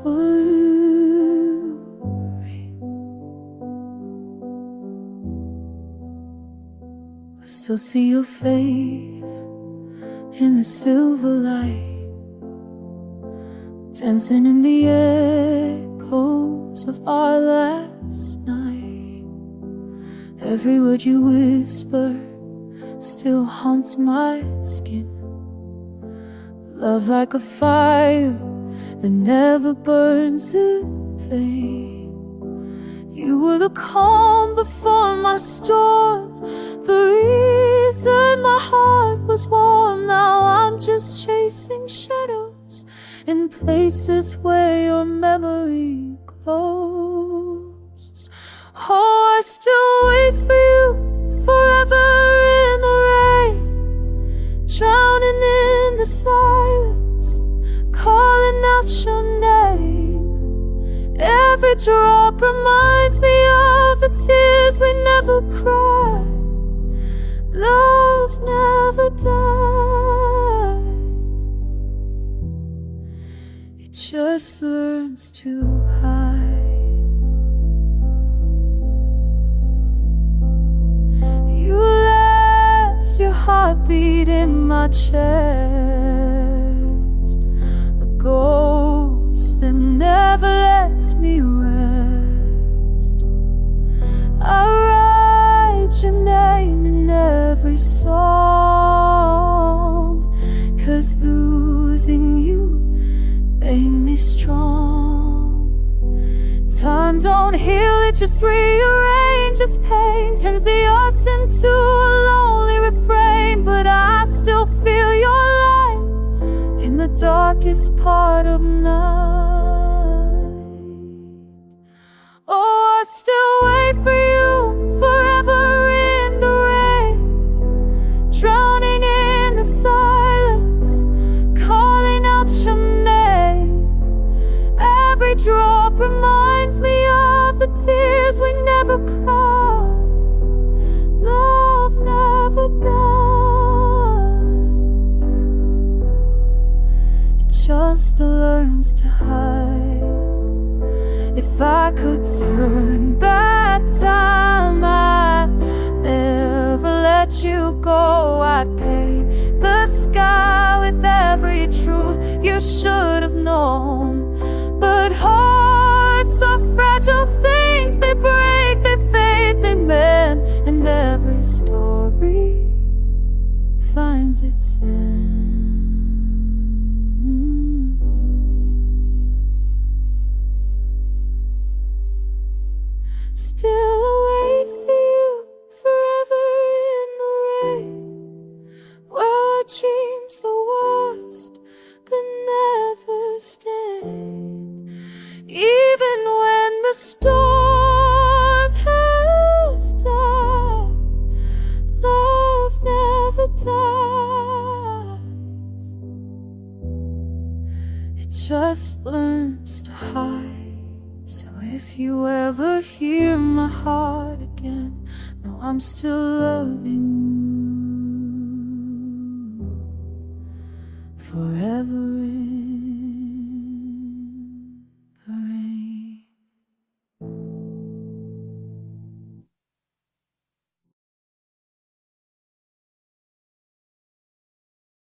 worry. I still see your face in the silver light, dancing in the echoes of our last night. Every word you whisper still haunts my skin. Love like a fire that never burns in vain. You were the calm before my storm, the reason my heart was warm. Now I'm just chasing shadows in places where your memory glows. Oh, I still wait for you forever in the rain, drowning in the silence, calling out your name. Every drop reminds me of the tears we never cried. Love never dies, it just learns to hide. You left your heartbeat in my chest, a ghost that never lets me rest. I write your name in every song, 'cause losing you made me strong. Time don't heal, it just rearranges pain, turns the us into a lonely refrain. But I still feel your light in the darkest part of night. Oh, I still wait for you forever in the rain, drowning in the silence, calling out your name. Every drop reminds me of the tears we never cried. Love never dies, it just learns to hide. If I could turn back time, I'd never let you go. I'd paint the sky with every truth you should have known. But hearts are fragile things, they break, they fade, they mend, and every story finds its end. Still I wait for you forever in the rain, where dreams are worst but never stand. Even when the storm has died, love never dies, it just learns to hide. So if you ever hear my heart again, know I'm still loving you forever in